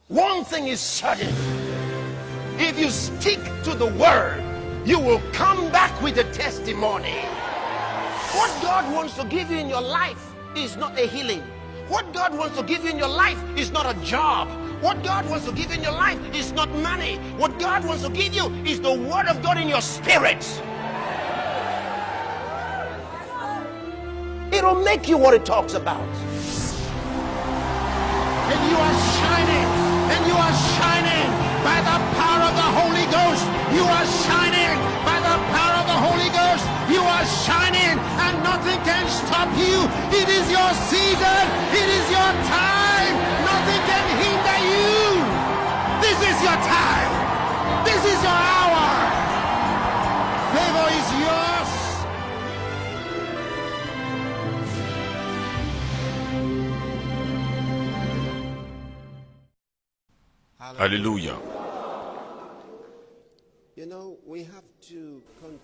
One thing is certain. If you stick to the word, you will come back with a testimony. What God wants to give you in your life is not a healing. What God wants to give you in your life is not a job. What God wants to give you in your life is not money. What God wants to give you is the word of God in your spirit. It'll make you what it talks about. And you are shining. And you are shining by the power of the Holy Ghost. You are shining by the power of the Holy Ghost. You are shining and nothing can stop you. It is your season. It is your time. Nothing can hinder you. This is your time. This is your hour. Favor is yours. Alléluia.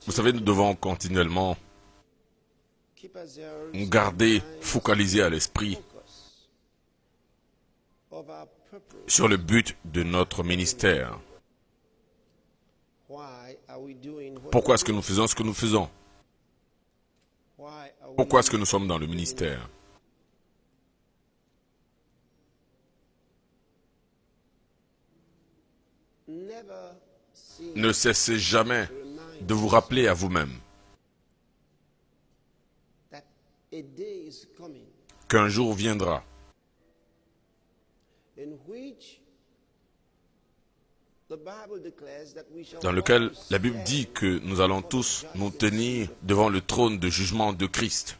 Vous savez, nous devons continuellement nous garder focalisés à l'esprit sur le but de notre ministère. Pourquoi est-ce que nous faisons ce que nous faisons? Pourquoi est-ce que nous sommes dans le ministère? Ne cessez jamais de vous rappeler à vous-même qu'un jour viendra dans lequel la Bible dit que nous allons tous nous tenir devant le trône de jugement de Christ,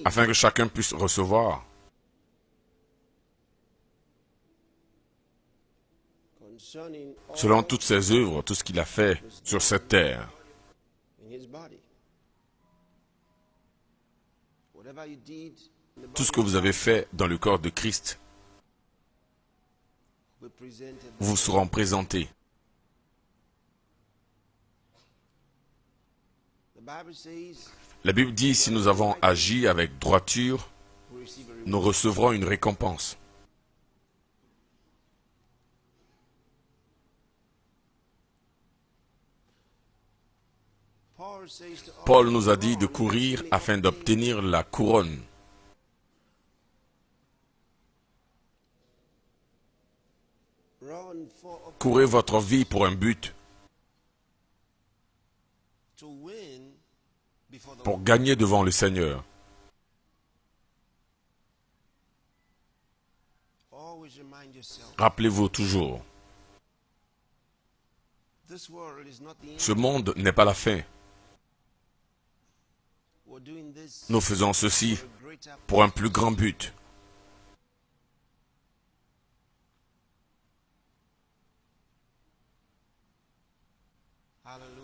afin que chacun puisse recevoir selon toutes ses œuvres, tout ce qu'il a fait sur cette terre. Tout ce que vous avez fait dans le corps de Christ vous sera présenté. La Bible dit, si nous avons agi avec droiture, nous recevrons une récompense. Paul nous a dit de courir afin d'obtenir la couronne. Courez votre vie pour un but, pour gagner devant le Seigneur. Rappelez-vous toujours, ce monde n'est pas la fin. Nous faisons ceci pour un plus grand but.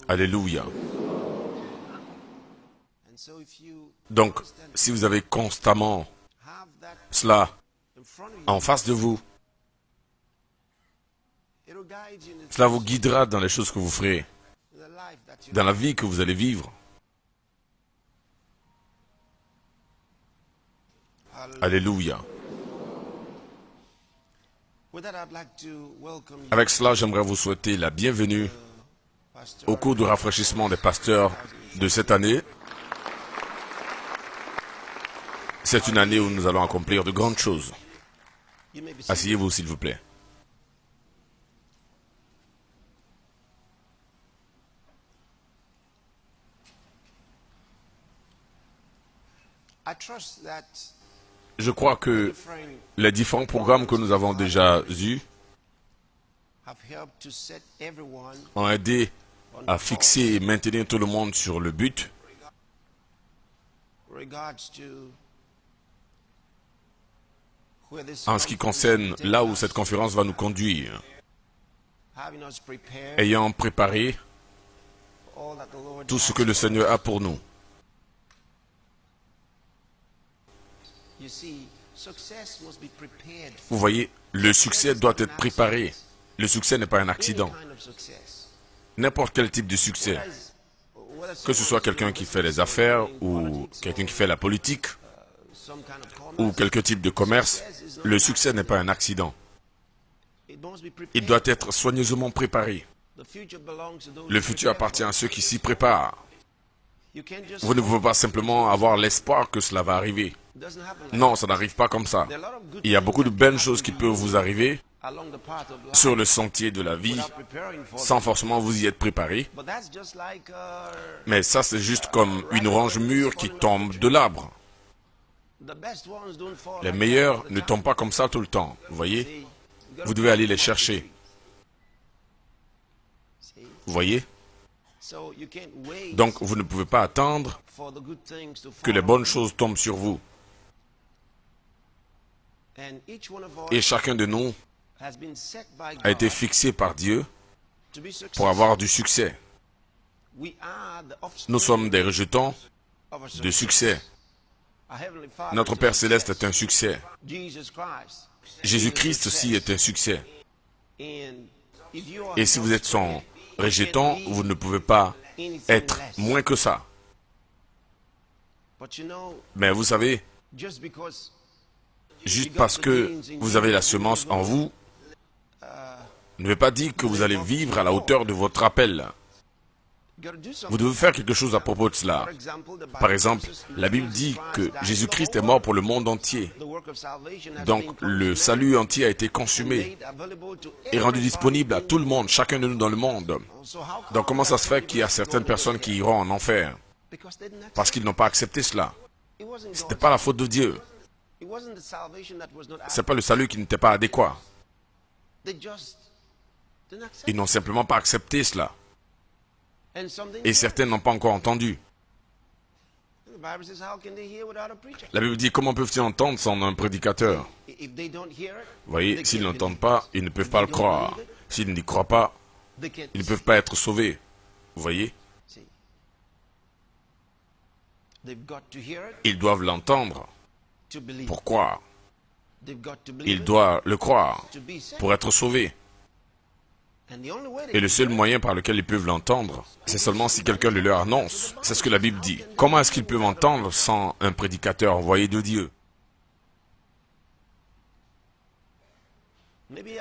Alléluia. Donc, si vous avez constamment cela en face de vous, cela vous guidera dans les choses que vous ferez, dans la vie que vous allez vivre. Alléluia. Avec cela, j'aimerais vous souhaiter la bienvenue au cours du rafraîchissement des pasteurs de cette année. C'est une année où nous allons accomplir de grandes choses. Asseyez-vous, s'il vous plaît. Je crois que les différents programmes que nous avons déjà eus ont aidé à fixer et maintenir tout le monde sur le but en ce qui concerne là où cette conférence va nous conduire, ayant préparé tout ce que le Seigneur a pour nous. Vous voyez, le succès doit être préparé. Le succès n'est pas un accident. N'importe quel type de succès, que ce soit quelqu'un qui fait les affaires ou quelqu'un qui fait la politique, ou quelque type de commerce, le succès n'est pas un accident. Il doit être soigneusement préparé. Le futur appartient à ceux qui s'y préparent. Vous ne pouvez pas simplement avoir l'espoir que cela va arriver. Non, ça n'arrive pas comme ça. Il y a beaucoup de belles choses qui peuvent vous arriver sur le sentier de la vie, sans forcément vous y être préparé. Mais ça, c'est juste comme une orange mûre qui tombe de l'arbre. Les meilleurs ne tombent pas comme ça tout le temps, vous voyez? Vous devez aller les chercher. Vous voyez? Donc, vous ne pouvez pas attendre que les bonnes choses tombent sur vous. Et chacun de nous a été fixé par Dieu pour avoir du succès. Nous sommes des rejetons de succès. Notre Père Céleste est un succès. Jésus-Christ aussi est un succès. Et si vous êtes son rejeton, vous ne pouvez pas être moins que ça. Mais vous savez, juste parce que vous avez la semence en vous, ne veut pas dire que vous allez vivre à la hauteur de votre appel. Vous devez faire quelque chose à propos de cela. Par exemple, la Bible dit que Jésus-Christ est mort pour le monde entier. Donc, le salut entier a été consumé et rendu disponible à tout le monde, chacun de nous dans le monde. Donc, comment ça se fait qu'il y a certaines personnes qui iront en enfer? Parce qu'ils n'ont pas accepté cela. Ce n'était pas la faute de Dieu. Ce n'est pas le salut qui n'était pas adéquat. Ils n'ont simplement pas accepté cela. Et certains n'ont pas encore entendu. La Bible dit, comment peuvent-ils entendre sans un prédicateur? Vous voyez, s'ils n'entendent pas, ils ne peuvent pas le croire. S'ils n'y croient pas, ils ne peuvent pas être sauvés. Vous voyez? Ils doivent l'entendre pour croire. Ils doivent le croire pour être sauvés. Et le seul moyen par lequel ils peuvent l'entendre, c'est seulement si quelqu'un le leur annonce. C'est ce que la Bible dit. Comment est-ce qu'ils peuvent entendre sans un prédicateur envoyé de Dieu?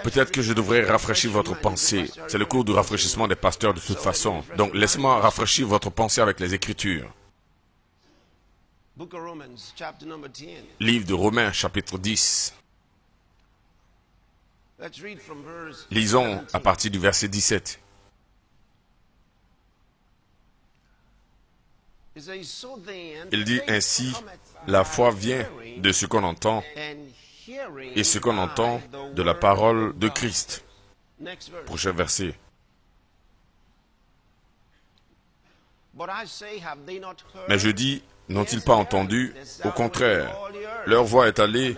Peut-être que je devrais rafraîchir votre pensée. C'est le cours du rafraîchissement des pasteurs de toute façon. Donc laissez-moi rafraîchir votre pensée avec les Écritures. Livre de Romains, chapitre 10. Lisons à partir du verset 17. Il dit ainsi, la foi vient de ce qu'on entend, et ce qu'on entend de la parole de Christ. Prochain verset. Mais je dis, n'ont-ils pas entendu? Au contraire, leur voix est allée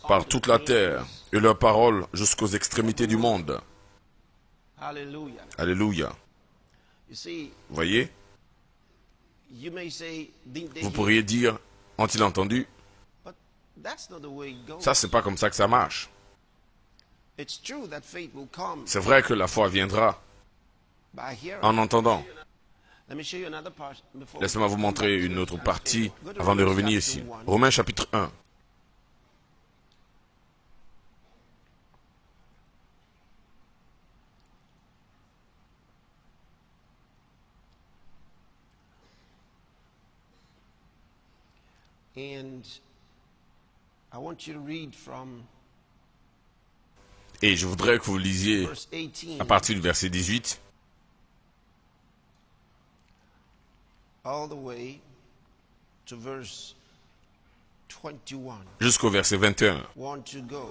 par toute la terre, et leur parole jusqu'aux extrémités du monde. Alléluia. Voyez? Vous pourriez dire, ont-ils entendu? Ça, c'est pas comme ça que ça marche. C'est vrai que la foi viendra en entendant. Laissez-moi vous montrer une autre partie avant de revenir ici. Romains chapitre 1. Et je voudrais que vous lisiez à partir du verset 18 jusqu'au verset 21.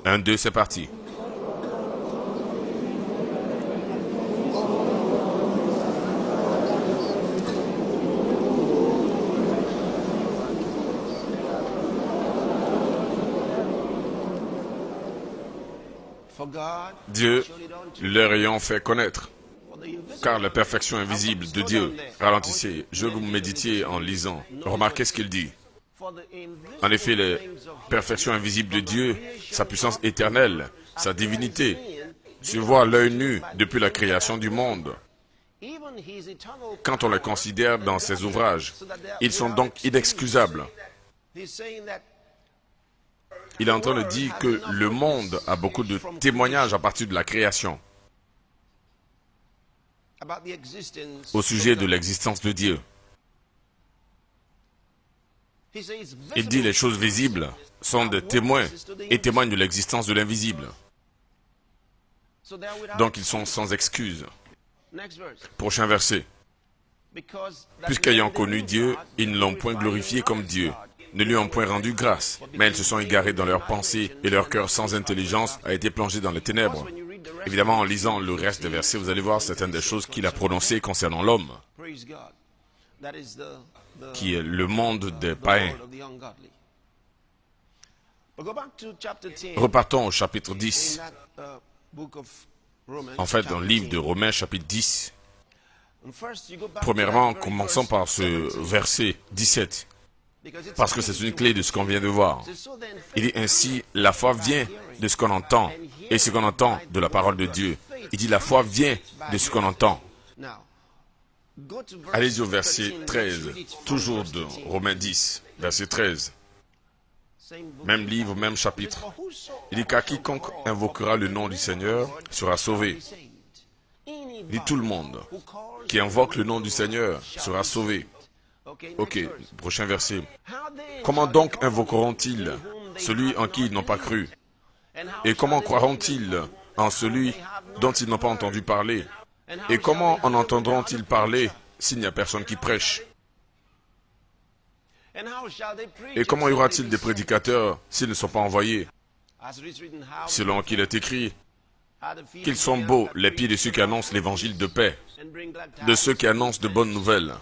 1, 2, c'est parti. Dieu leur ayant fait connaître, car la perfection invisible de Dieu, ralentissez, je veux que vous méditiez en lisant, remarquez ce qu'il dit. En effet, la perfection invisible de Dieu, sa puissance éternelle, sa divinité, se voit à l'œil nu depuis la création du monde. Quand on les considère dans ses ouvrages, ils sont donc inexcusables. Il est en train de dire que le monde a beaucoup de témoignages à partir de la création au sujet de l'existence de Dieu. Il dit les choses visibles sont des témoins et témoignent de l'existence de l'invisible. Donc ils sont sans excuse. Prochain verset. Puisqu'ayant connu Dieu, ils ne l'ont point glorifié comme Dieu, ne lui ont point rendu grâce, mais ils se sont égarés dans leurs pensées et leur cœur sans intelligence a été plongé dans les ténèbres. Évidemment, en lisant le reste des versets, vous allez voir certaines des choses qu'il a prononcées concernant l'homme, qui est le monde des païens. Repartons au chapitre 10. En fait, dans le livre de Romains, chapitre 10. Premièrement, commençons par ce verset 17, parce que c'est une clé de ce qu'on vient de voir. Il dit ainsi, la foi vient de ce qu'on entend, et ce qu'on entend de la parole de Dieu. Il dit, la foi vient de ce qu'on entend. Allez-y au verset 13, toujours de Romains 10, verset 13. Même livre, même chapitre. Il dit, car quiconque invoquera le nom du Seigneur sera sauvé. Il dit, tout le monde qui invoque le nom du Seigneur sera sauvé. Ok, prochain verset. Comment donc invoqueront-ils celui en qui ils n'ont pas cru? Et comment croiront-ils en celui dont ils n'ont pas entendu parler? Et comment en entendront-ils parler s'il n'y a personne qui prêche? Et comment y aura-t-il des prédicateurs s'ils ne sont pas envoyés? Selon qu'il est écrit, qu'ils sont beaux les pieds de ceux qui annoncent l'évangile de paix, de ceux qui annoncent de bonnes nouvelles.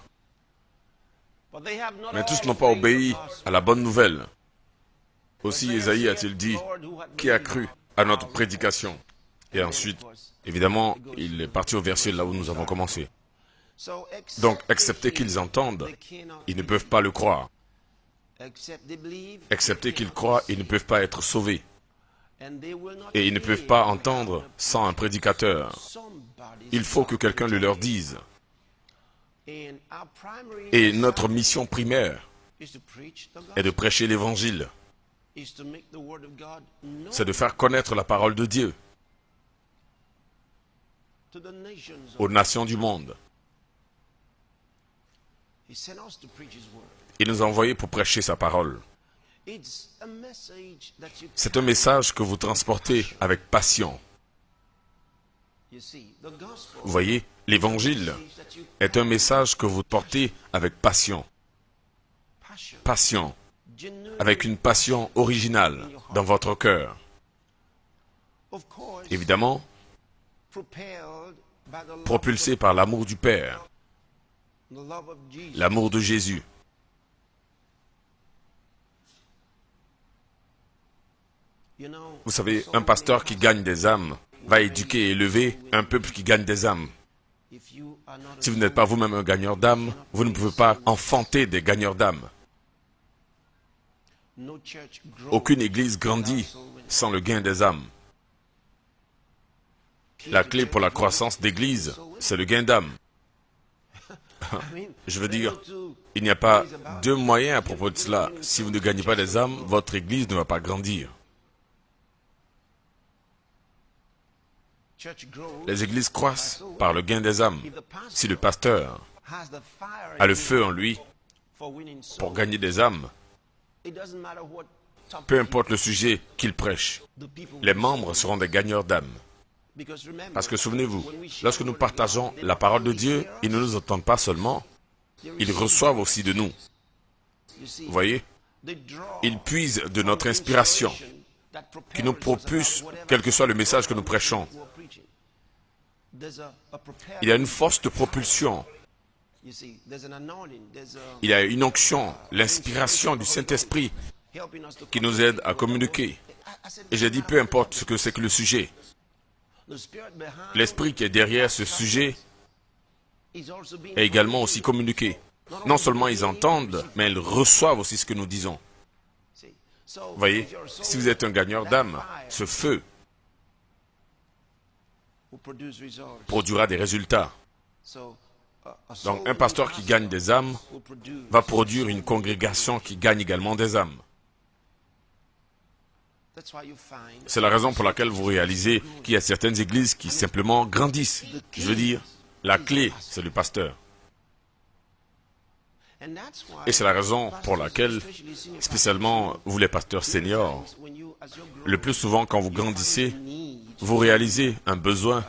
Mais tous n'ont pas obéi à la bonne nouvelle. Aussi Ésaïe a-t-il dit, qui a cru à notre prédication? Et ensuite, évidemment, il est parti au verset là où nous avons commencé. Donc, excepté qu'ils entendent, ils ne peuvent pas le croire. Excepté qu'ils croient, ils ne peuvent pas être sauvés. Et ils ne peuvent pas entendre sans un prédicateur. Il faut que quelqu'un le leur dise. Et notre mission primaire est de prêcher l'Évangile. C'est de faire connaître la parole de Dieu aux nations du monde. Il nous a envoyés pour prêcher sa parole. C'est un message que vous transportez avec passion. Vous voyez, l'Évangile est un message que vous portez avec passion. Passion, avec une passion originale dans votre cœur. Évidemment, propulsé par l'amour du Père, l'amour de Jésus. Vous savez, un pasteur qui gagne des âmes va éduquer et élever un peuple qui gagne des âmes. Si vous n'êtes pas vous-même un gagneur d'âmes, vous ne pouvez pas enfanter des gagneurs d'âmes. Aucune église grandit sans le gain des âmes. La clé pour la croissance d'église, c'est le gain d'âmes. Je veux dire, il n'y a pas deux moyens à propos de cela. Si vous ne gagnez pas des âmes, votre église ne va pas grandir. Les églises croissent par le gain des âmes. Si le pasteur a le feu en lui pour gagner des âmes, peu importe le sujet qu'il prêche, les membres seront des gagneurs d'âmes. Parce que souvenez-vous, lorsque nous partageons la parole de Dieu, ils ne nous entendent pas seulement, ils reçoivent aussi de nous. Vous voyez, ils puisent de notre inspiration, qui nous propulse, quel que soit le message que nous prêchons. Il y a une force de propulsion. Il y a une onction, l'inspiration du Saint-Esprit qui nous aide à communiquer. Et j'ai dit, peu importe ce que c'est que le sujet. L'esprit qui est derrière ce sujet est également aussi communiqué. Non seulement ils entendent, mais ils reçoivent aussi ce que nous disons. Vous voyez, si vous êtes un gagneur d'âme, ce feu produira des résultats. Donc un pasteur qui gagne des âmes va produire une congrégation qui gagne également des âmes. C'est la raison pour laquelle vous réalisez qu'il y a certaines églises qui simplement grandissent. Je veux dire, la clé, c'est le pasteur. Et c'est la raison pour laquelle, spécialement vous les pasteurs seniors, le plus souvent quand vous grandissez, vous réalisez un besoin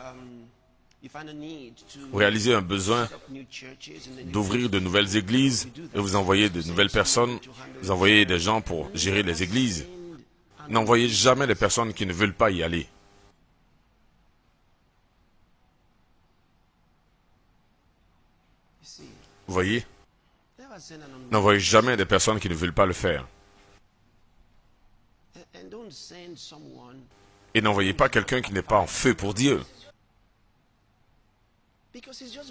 d'ouvrir de nouvelles églises et vous envoyez de nouvelles personnes, vous envoyez des gens pour gérer les églises. N'envoyez jamais les personnes qui ne veulent pas y aller. Vous voyez? N'envoyez jamais des personnes qui ne veulent pas le faire. Et n'envoyez pas quelqu'un qui n'est pas en feu pour Dieu.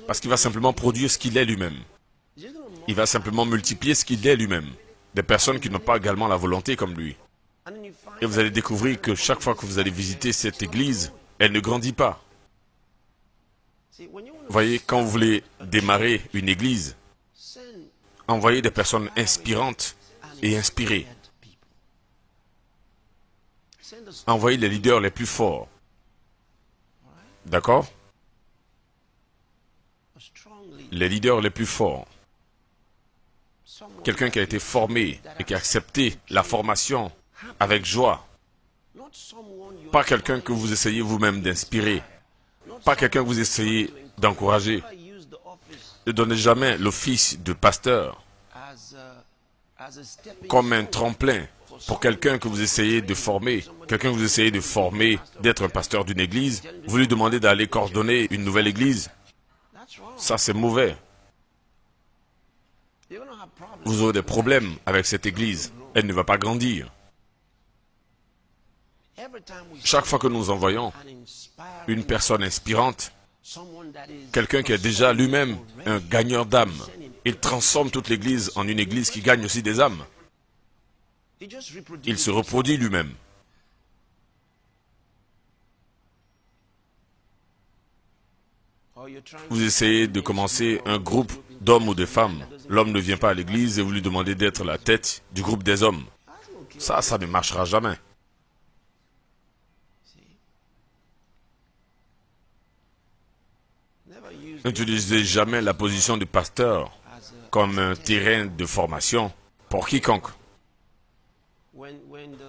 Parce qu'il va simplement produire ce qu'il est lui-même. Il va simplement multiplier ce qu'il est lui-même. Des personnes qui n'ont pas également la volonté comme lui. Et vous allez découvrir que chaque fois que vous allez visiter cette église, elle ne grandit pas. Vous voyez, quand vous voulez démarrer une église, envoyez des personnes inspirantes et inspirées. Envoyez les leaders les plus forts. D'accord? Les leaders les plus forts. Quelqu'un qui a été formé et qui a accepté la formation avec joie. Pas quelqu'un que vous essayez vous-même d'inspirer. Pas quelqu'un que vous essayez d'encourager. Ne donnez jamais l'office de pasteur comme un tremplin pour quelqu'un que vous essayez de former. Quelqu'un que vous essayez de former, d'être un pasteur d'une église. Vous lui demandez d'aller coordonner une nouvelle église. Ça, c'est mauvais. Vous aurez des problèmes avec cette église. Elle ne va pas grandir. Chaque fois que nous envoyons une personne inspirante, quelqu'un qui est déjà lui-même un gagneur d'âmes, il transforme toute l'église en une église qui gagne aussi des âmes. Il se reproduit lui-même. Vous essayez de commencer un groupe d'hommes ou de femmes. L'homme ne vient pas à l'église et vous lui demandez d'être la tête du groupe des hommes. Ça ne marchera jamais. N'utilisez jamais la position de pasteur comme un terrain de formation pour quiconque.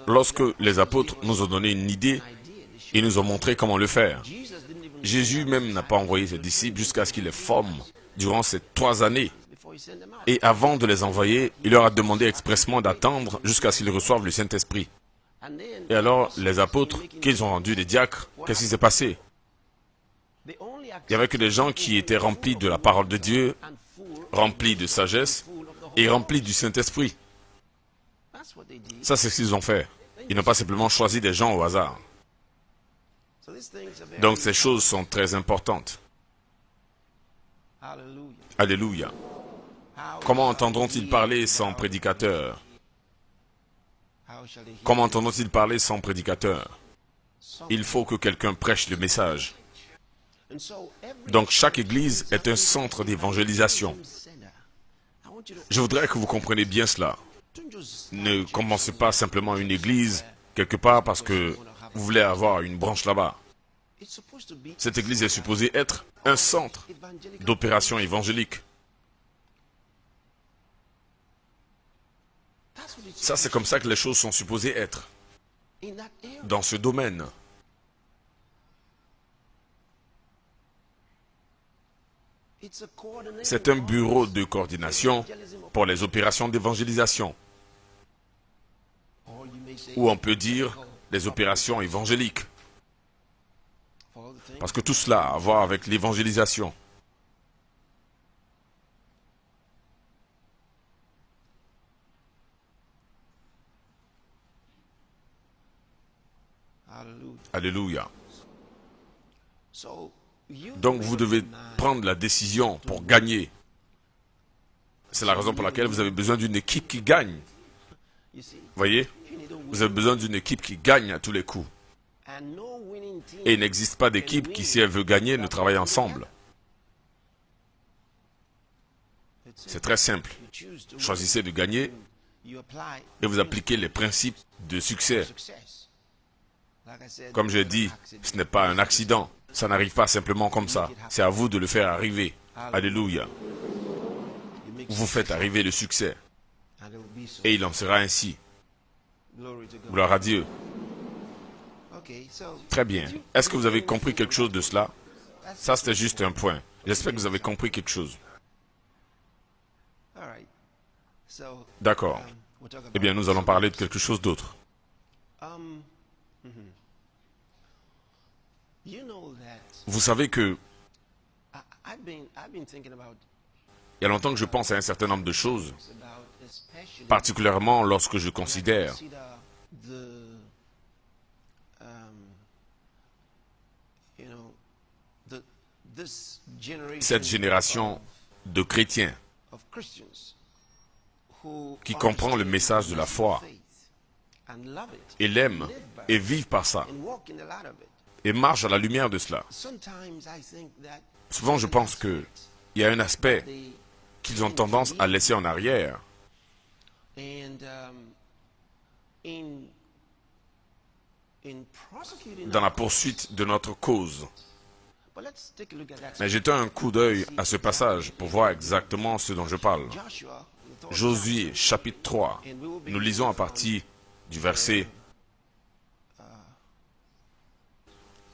Lorsque les apôtres nous ont donné une idée, ils nous ont montré comment le faire. Jésus même n'a pas envoyé ses disciples jusqu'à ce qu'il les forme durant ces 3 années. Et avant de les envoyer, il leur a demandé expressément d'attendre jusqu'à ce qu'ils reçoivent le Saint-Esprit. Et alors, les apôtres, qu'ils ont rendus des diacres, qu'est-ce qui s'est passé? Il n'y avait que des gens qui étaient remplis de la parole de Dieu, remplis de sagesse et remplis du Saint-Esprit. Ça, c'est ce qu'ils ont fait. Ils n'ont pas simplement choisi des gens au hasard. Donc, ces choses sont très importantes. Alléluia. Comment entendront-ils parler sans prédicateur? Comment entendront-ils parler sans prédicateur? Il faut que quelqu'un prêche le message. Donc, chaque église est un centre d'évangélisation. Je voudrais que vous compreniez bien cela. Ne commencez pas simplement une église quelque part parce que vous voulez avoir une branche là-bas. Cette église est supposée être un centre d'opération évangélique. Ça, c'est comme ça que les choses sont supposées être. Dans ce domaine. C'est un bureau de coordination pour les opérations d'évangélisation. Ou on peut dire les opérations évangéliques. Parce que tout cela a à voir avec l'évangélisation. Alléluia. Donc vous devez prendre la décision pour gagner. C'est la raison pour laquelle vous avez besoin d'une équipe qui gagne. Vous voyez? Vous avez besoin d'une équipe qui gagne à tous les coups. Et il n'existe pas d'équipe qui, si elle veut gagner, ne travaille ensemble. C'est très simple. Choisissez de gagner et vous appliquez les principes de succès. Comme j'ai dit, ce n'est pas un accident. Ça n'arrive pas simplement comme ça. C'est à vous de le faire arriver. Alléluia. Vous faites arriver le succès. Et il en sera ainsi. Gloire à Dieu. Très bien. Est-ce que vous avez compris quelque chose de cela? Ça, c'était juste un point. J'espère que vous avez compris quelque chose. D'accord. Eh bien, nous allons parler de quelque chose d'autre. Vous savez que il y a longtemps que je pense à un certain nombre de choses, particulièrement lorsque je considère cette génération de chrétiens qui comprend le message de la foi et l'aime et vivent par ça et marche à la lumière de cela. Souvent, je pense qu'il y a un aspect qu'ils ont tendance à laisser en arrière. Dans la poursuite de notre cause. Mais jetons un coup d'œil à ce passage pour voir exactement ce dont je parle. Josué, chapitre 3. Nous lisons à partir du verset.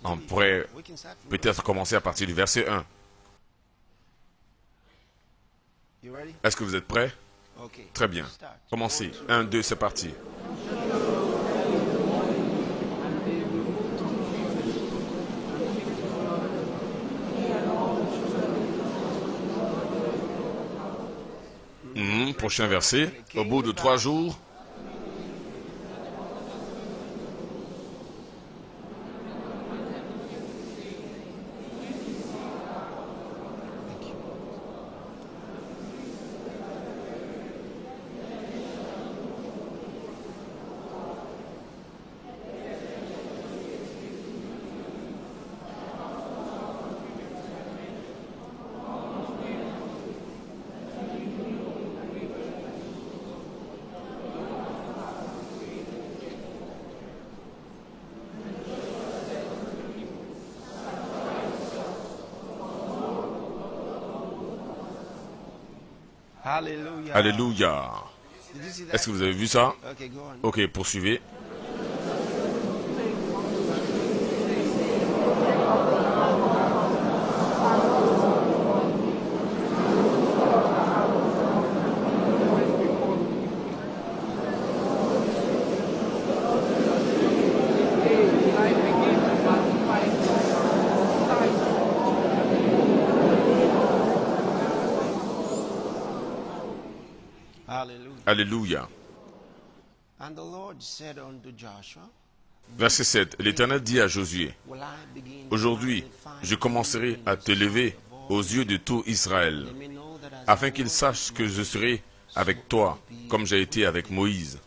On pourrait peut-être commencer à partir du verset 1. Est-ce que vous êtes prêts? Très bien. Commencez. 1, 2, c'est parti. Prochain verset. Au bout de 3 jours, Alléluia. Est-ce que vous avez vu ça? Ok, poursuivez. Alléluia. Verset 7. L'Éternel dit à Josué, « Aujourd'hui, je commencerai à te lever aux yeux de tout Israël, afin qu'ils sachent que je serai avec toi, comme j'ai été avec Moïse. »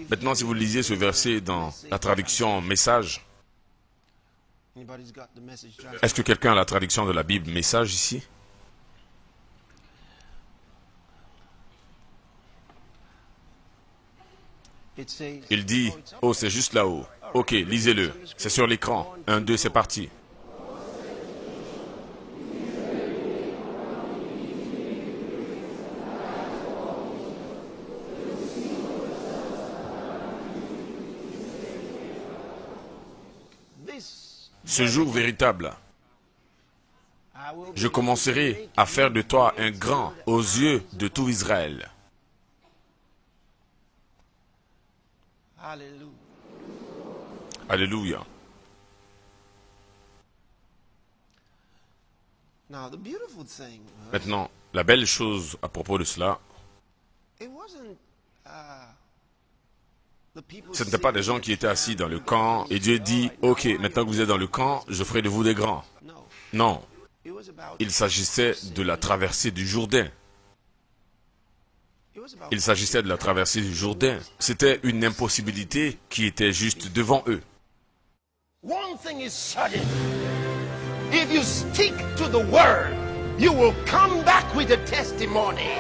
Maintenant, si vous lisez ce verset dans la traduction Message, est-ce que quelqu'un a la traduction de la Bible Message ici? Il dit, « Oh, c'est juste là-haut. » Ok, lisez-le. C'est sur l'écran. 1, 2, c'est parti. Ce jour véritable, je commencerai à faire de toi un grand aux yeux de tout Israël. Alléluia. Maintenant, la belle chose à propos de cela, ce n'était pas des gens qui étaient assis dans le camp et Dieu dit, « Ok, maintenant que vous êtes dans le camp, je ferai de vous des grands. » Non, il s'agissait de la traversée du Jourdain. Il s'agissait de la traversée du Jourdain. C'était une impossibilité qui était juste devant eux. One thing is certain. If you stick to the word, you will come back with a testimony.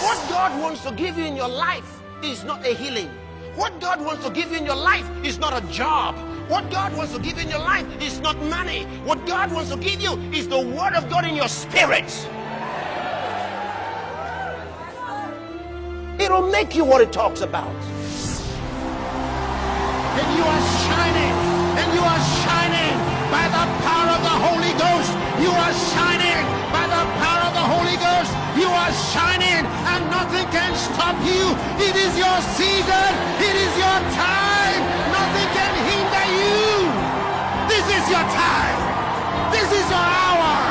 What God wants to give you in your life is not a healing. What God wants to give you in your life is not a job. What God wants to give you in your life is not money. What God wants to give you is the word of God in your spirit. It'll make you what it talks about. And you are shining. And you are shining by the power of the Holy Ghost. You are shining by the power of the Holy Ghost. You are shining and nothing can stop you. It is your season. It is your time. Nothing can hinder you. This is your time. This is your hour.